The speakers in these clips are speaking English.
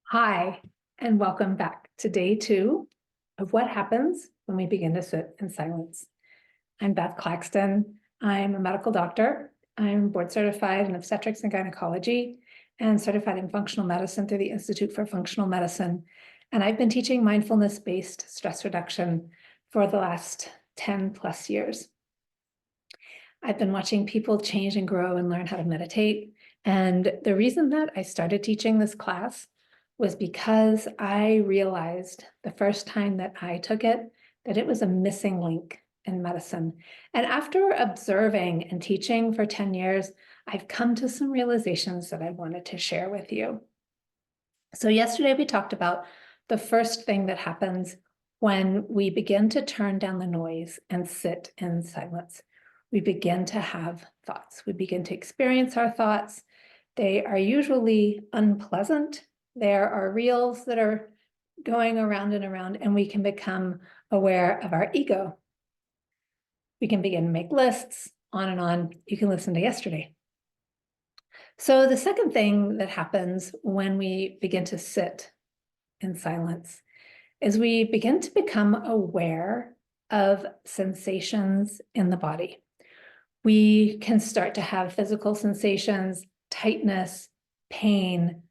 Hi, and welcome back to day 2 of what happens when we begin to sit in silence. I'm Beth Claxton. I'm a medical doctor. I'm board certified in obstetrics and gynecology and certified in functional medicine through the Institute for Functional Medicine. And I've been teaching mindfulness-based stress reduction for the last 10 plus years. I've been watching people change and grow and learn how to meditate. And the reason that I started teaching this class was because I realized the first time that I took it, that it was a missing link in medicine. And after observing and teaching for 10 years, I've come to some realizations that I wanted to share with you. So yesterday we talked about the first thing that happens when we begin to turn down the noise and sit in silence. We begin to have thoughts. We begin to experience our thoughts. They are usually unpleasant. There are reels that are going around and around, and we can become aware of our ego. We can begin to make lists, on and on. You can listen to yesterday. So the second thing that happens when we begin to sit in silence is we begin to become aware of sensations in the body. We can start to have physical sensations, tightness, pain,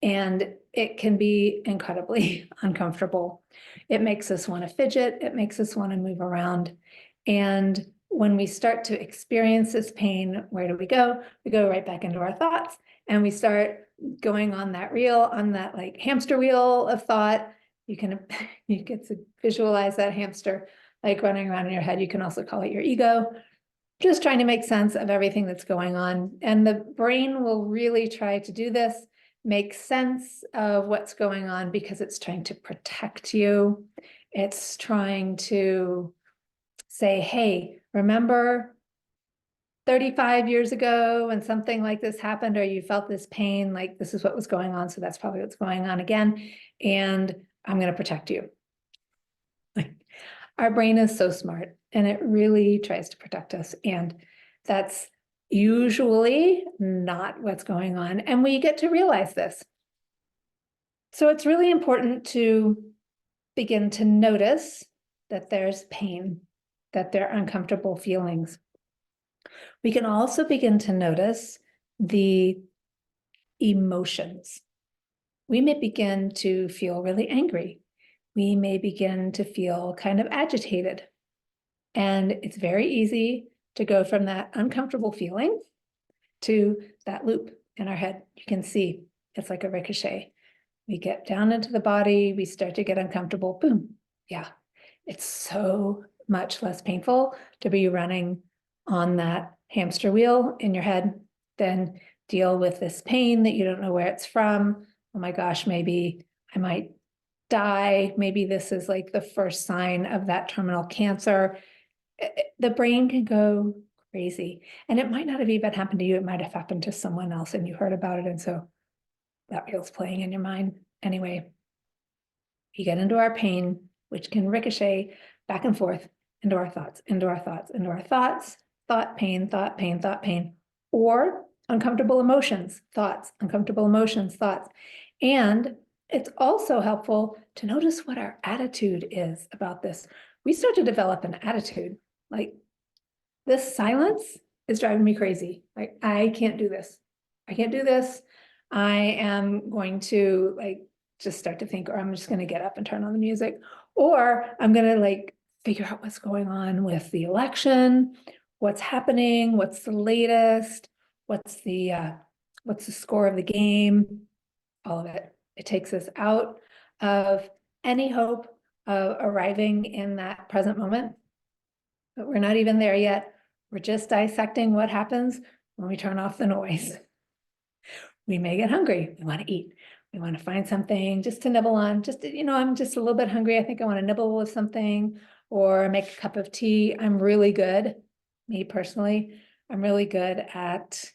and it can be incredibly uncomfortable. It makes us want to fidget. It makes us want to move around. And when we start to experience this pain, where do we go? We go right back into our thoughts, and we start going on that reel, on that like hamster wheel of thought. You get to visualize that hamster like running around in your head. You can also call it your ego, just trying to make sense of everything that's going on. And the brain will really try to do this, make sense of what's going on, because it's trying to protect you. It's trying to say, hey, remember 35 years ago when something like this happened, or you felt this pain, like this is what was going on. So that's probably what's going on again. And I'm going to protect you. Our brain is so smart, and it really tries to protect us. And that's usually not what's going on. And we get to realize this. So it's really important to begin to notice that there's pain, that there are uncomfortable feelings. We can also begin to notice the emotions. We may begin to feel really angry. We may begin to feel kind of agitated. And it's very easy to go from that uncomfortable feeling to that loop in our head. You can see it's like a ricochet. We get down into the body, we start to get uncomfortable, boom. Yeah, it's so much less painful to be running on that hamster wheel in your head than deal with this pain that you don't know where it's from. Oh my gosh, maybe I might die. Maybe this is like the first sign of that terminal cancer. The brain can go crazy, and it might not have even happened to you. It might have happened to someone else and you heard about it. And so that reel's playing in your mind. Anyway, we get into our pain, which can ricochet back and forth into our thoughts, into our thoughts, into our thoughts, thought, pain, thought, pain, thought, pain, or uncomfortable emotions, thoughts, uncomfortable emotions, thoughts. And it's also helpful to notice what our attitude is about this. We start to develop an attitude like, this silence is driving me crazy. Like, I can't do this. I can't do this. I am going to like just start to think, or I'm just going to get up and turn on the music, or I'm going to like figure out what's going on with the election, what's happening, what's the latest, what's the score of the game, all of it. It takes us out of any hope of arriving in that present moment, but we're not even there yet. We're just dissecting what happens when we turn off the noise. We may get hungry. We want to eat. We want to find something just to nibble on. Just, I'm just a little bit hungry. I think I want to nibble with something or make a cup of tea. I'm really good, me personally, I'm really good at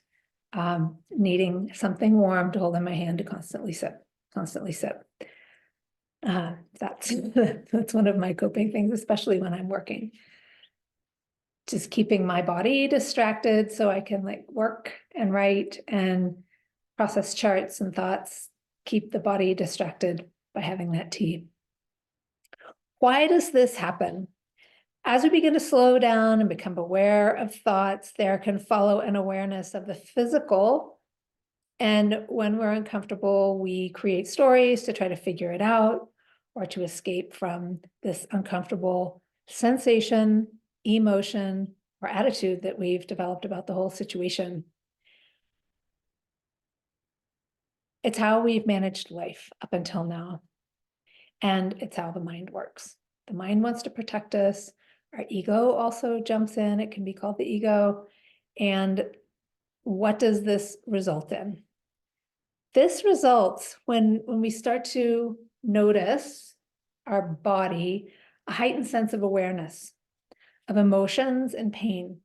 needing something warm to hold in my hand to constantly sip. That's one of my coping things, especially when I'm working. Just keeping my body distracted so I can like work and write and process charts and thoughts keep the body distracted by having that tea. Why does this happen? As we begin to slow down and become aware of thoughts, there can follow an awareness of the physical. And when we're uncomfortable, we create stories to try to figure it out or to escape from this uncomfortable sensation, emotion, or attitude that we've developed about the whole situation. It's how we've managed life up until now. And it's how the mind works. The mind wants to protect us. Our ego also jumps in. It can be called the ego. And what does this result in? This results when we start to notice our body, a heightened sense of awareness of emotions and pain.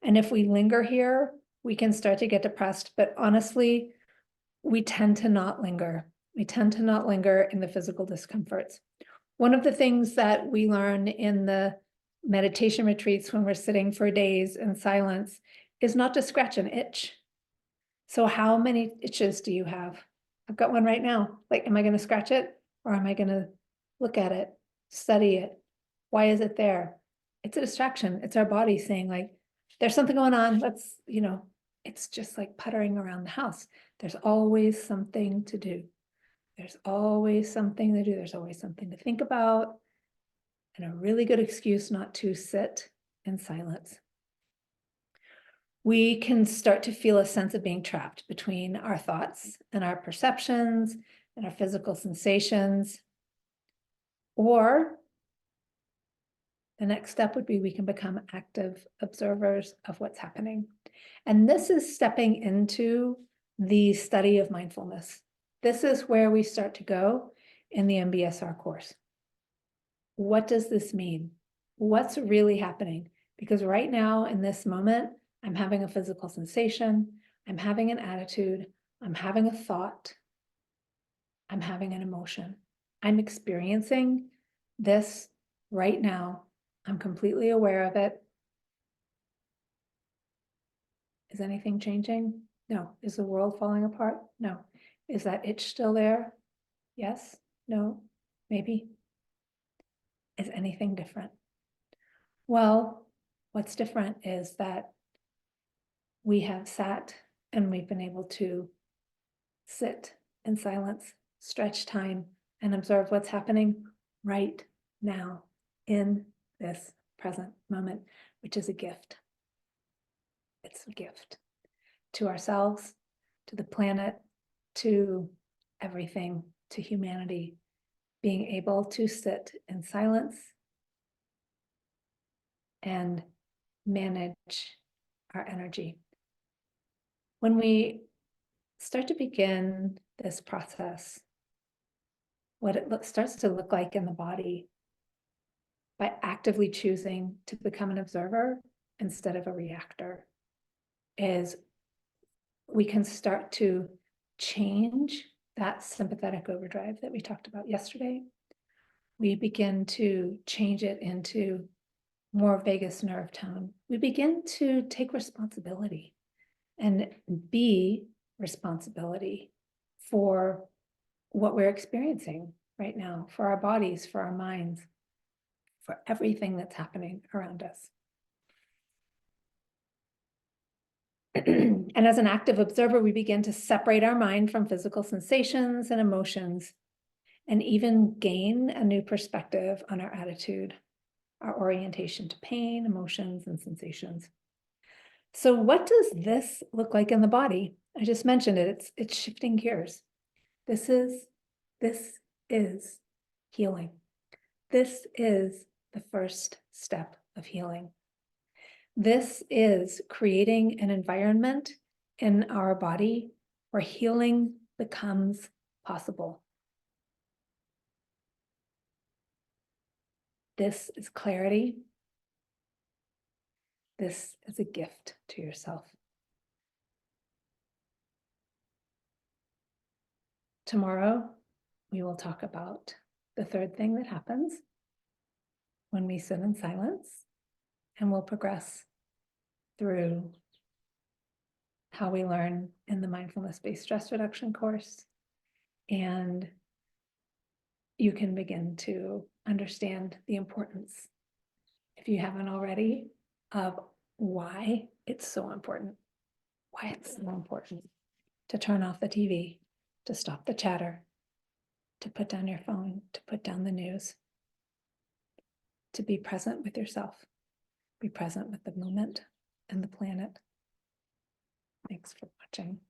And if we linger here, we can start to get depressed. But honestly, we tend to not linger. We tend to not linger in the physical discomforts. One of the things that we learn in the meditation retreats when we're sitting for days in silence is not to scratch an itch. So how many itches do you have? I've got one right now. Like, am I going to scratch it or am I going to look at it, study it? Why is it there? It's a distraction. It's our body saying like, there's something going on. Let's, it's just like puttering around the house. There's always something to do. There's always something to do. There's always something to think about, and a really good excuse not to sit in silence. We can start to feel a sense of being trapped between our thoughts and our perceptions and our physical sensations. Or the next step would be we can become active observers of what's happening. And this is stepping into the study of mindfulness. This is where we start to go in the MBSR course. What does this mean? What's really happening? Because right now in this moment, I'm having a physical sensation, I'm having an attitude, I'm having a thought, I'm having an emotion. I'm experiencing this right now. I'm completely aware of it. Is anything changing? No. Is the world falling apart? No. Is that itch still there? Yes? No? Maybe? Is anything different? Well, what's different is that we have sat and we've been able to sit in silence, stretch time, and observe what's happening right now in this present moment, which is a gift. It's a gift to ourselves, to the planet, to everything, to humanity, being able to sit in silence and manage our energy. When we start to begin this process, what it starts to look like in the body by actively choosing to become an observer instead of a reactor is we can start to change that sympathetic overdrive that we talked about yesterday. We begin to change it into more vagus nerve tone. We begin to take responsibility and be responsibility for what we're experiencing right now, for our bodies, for our minds, for everything that's happening around us. And as an active observer, we begin to separate our mind from physical sensations and emotions, and even gain a new perspective on our attitude, our orientation to pain, emotions, and sensations. So what does this look like in the body? I just mentioned it, it's shifting gears. This is healing. This is the first step of healing. This is creating an environment in our body where healing becomes possible. This is clarity. This is a gift to yourself. Tomorrow, we will talk about the third thing that happens when we sit in silence, and we'll progress through how we learn in the mindfulness-based stress reduction course And you can begin to understand the importance, if you haven't already, of why it's so important. Why it's so important to turn off the TV, to stop the chatter, to put down your phone, to put down the news, to be present with yourself, be present with the moment and the planet. Thanks for watching.